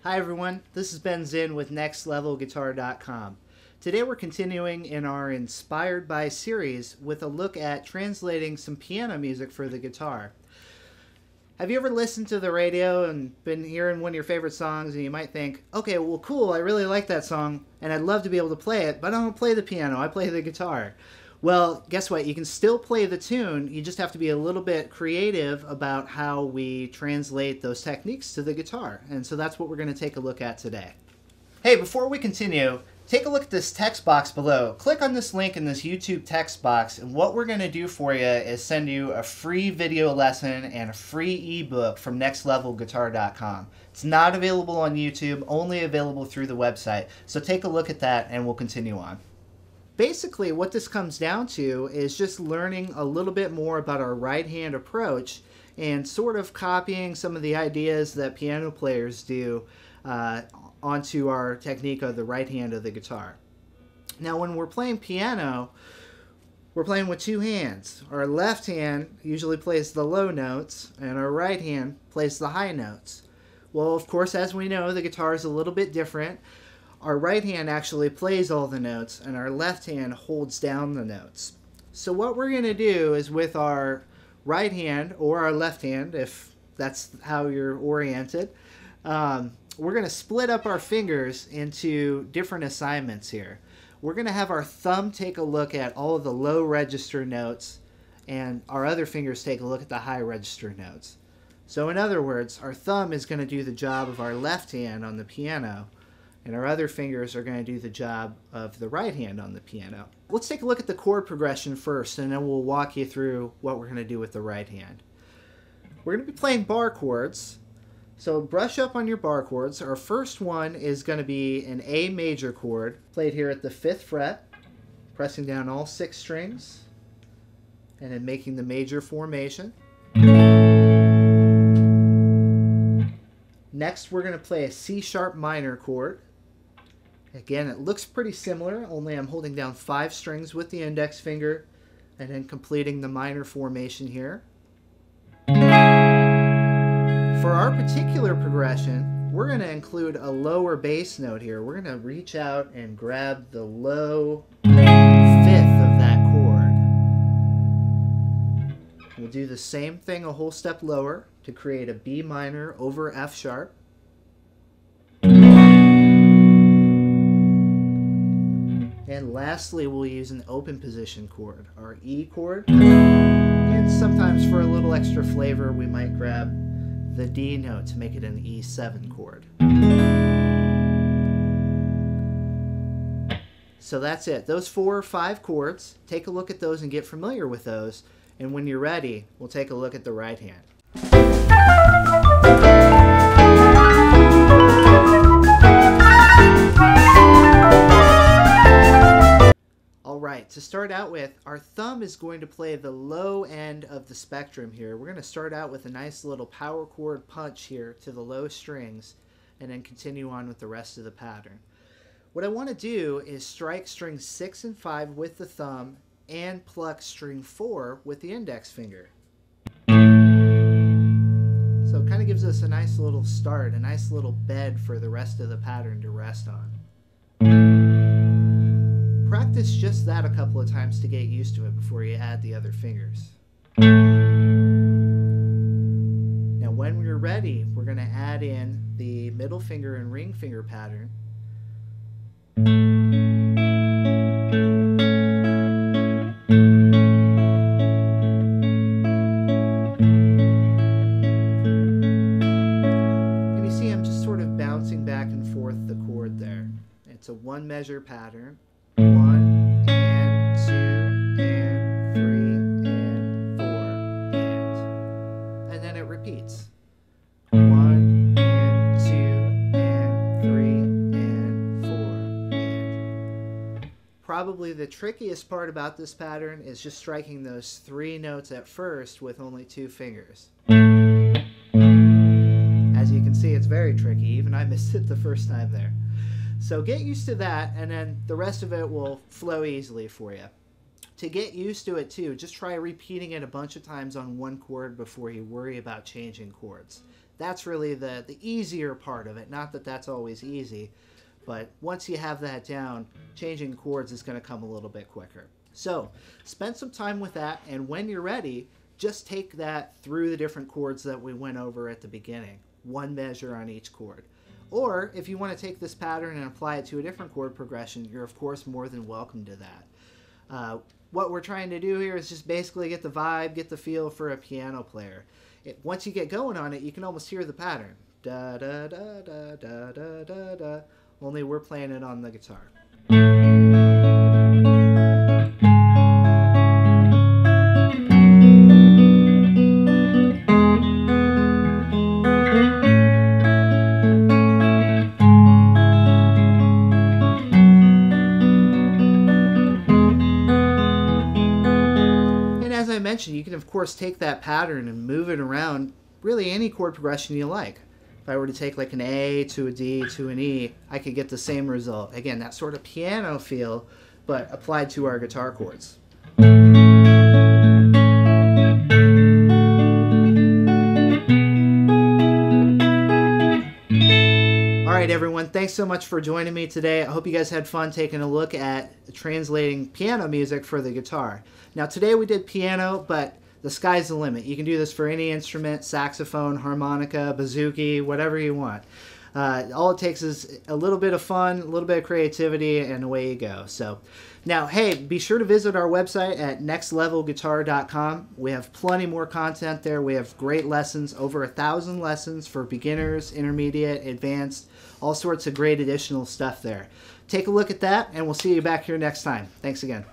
Hi everyone, this is Ben Zinn with NextLevelGuitar.com. Today we're continuing in our Inspired By series with a look at translating some piano music for the guitar. Have you ever listened to the radio and been hearing one of your favorite songs and you might think, okay, well cool, I really like that song and I'd love to be able to play it, but I don't play the piano, I play the guitar. Well, guess what? You can still play the tune, you just have to be a little bit creative about how we translate those techniques to the guitar. And so that's what we're going to take a look at today. Hey, before we continue, take a look at this text box below. Click on this link in this YouTube text box, and what we're going to do for you is send you a free video lesson and a free ebook from NextLevelGuitar.com. It's not available on YouTube, only available through the website. So take a look at that and we'll continue on. Basically, what this comes down to is just learning a little bit more about our right hand approach and sort of copying some of the ideas that piano players do onto our technique of the right hand of the guitar. Now, when we're playing piano, we're playing with two hands. Our left hand usually plays the low notes, and our right hand plays the high notes. Well, of course, as we know, the guitar is a little bit different. Our right hand actually plays all the notes, and our left hand holds down the notes. So what we're going to do is with our right hand, or our left hand, if that's how you're oriented, we're going to split up our fingers into different assignments here. We're going to have our thumb take a look at all of the low register notes, and our other fingers take a look at the high register notes. So in other words, our thumb is going to do the job of our left hand on the piano, and our other fingers are going to do the job of the right hand on the piano. Let's take a look at the chord progression first, and then we'll walk you through what we're going to do with the right hand. We're going to be playing bar chords, so brush up on your bar chords. Our first one is going to be an A major chord, played here at the 5th fret, pressing down all 6 strings, and then making the major formation. Next, we're going to play a C sharp minor chord. Again, it looks pretty similar, only I'm holding down 5 strings with the index finger and then completing the minor formation here. For our particular progression, we're going to include a lower bass note here. We're going to reach out and grab the low 5th of that chord. We'll do the same thing a whole step lower to create a B minor over F sharp. And lastly, we'll use an open position chord, our E chord. And sometimes for a little extra flavor, we might grab the D note to make it an E7 chord. So that's it. Those 4 or 5 chords, take a look at those and get familiar with those. And when you're ready, we'll take a look at the right hand. Alright, to start out with, our thumb is going to play the low end of the spectrum here. We're going to start out with a nice little power chord punch here to the low strings and then continue on with the rest of the pattern. What I want to do is strike strings 6 and 5 with the thumb and pluck string 4 with the index finger. So it kind of gives us a nice little start, a nice little bed for the rest of the pattern to rest on. Practice just that a couple of times to get used to it before you add the other fingers. Now when we're ready, we're going to add in the middle finger and ring finger pattern. And you see I'm just sort of bouncing back and forth the chord there. It's a 1 measure pattern. 1 and 2 and 3 and 4 and then it repeats. 1 and 2 and 3 and 4 and. Probably the trickiest part about this pattern is just striking those 3 notes at first with only 2 fingers. As you can see, it's very tricky. Even I missed it the first time there. So get used to that, and then the rest of it will flow easily for you. to get used to it too, just try repeating it a bunch of times on one chord before you worry about changing chords. That's really the easier part of it. Not that that's always easy, but once you have that down, changing chords is going to come a little bit quicker. So spend some time with that, and when you're ready, just take that through the different chords that we went over at the beginning. One measure on each chord. Or if you want to take this pattern and apply it to a different chord progression, you're of course more than welcome to that. What we're trying to do here is just basically get the vibe, get the feel for a piano player. Once you get going on it, you can almost hear the pattern. Da da da da da da da da. Only we're playing it on the guitar. And as I mentioned, you can of course take that pattern and move it around really any chord progression you like. If I were to take like an A to a D to an E, I could get the same result. Again, that sort of piano feel, but applied to our guitar chords. Alright everyone, thanks so much for joining me today. I hope you guys had fun taking a look at translating piano music for the guitar. Now today we did piano, but the sky's the limit. You can do this for any instrument, saxophone, harmonica, bouzouki, whatever you want. All it takes is a little bit of fun, a little bit of creativity, and away you go. So, now, hey, be sure to visit our website at nextlevelguitar.com. We have plenty more content there. We have great lessons, over 1,000 lessons for beginners, intermediate, advanced, all sorts of great additional stuff there. Take a look at that, and we'll see you back here next time. Thanks again.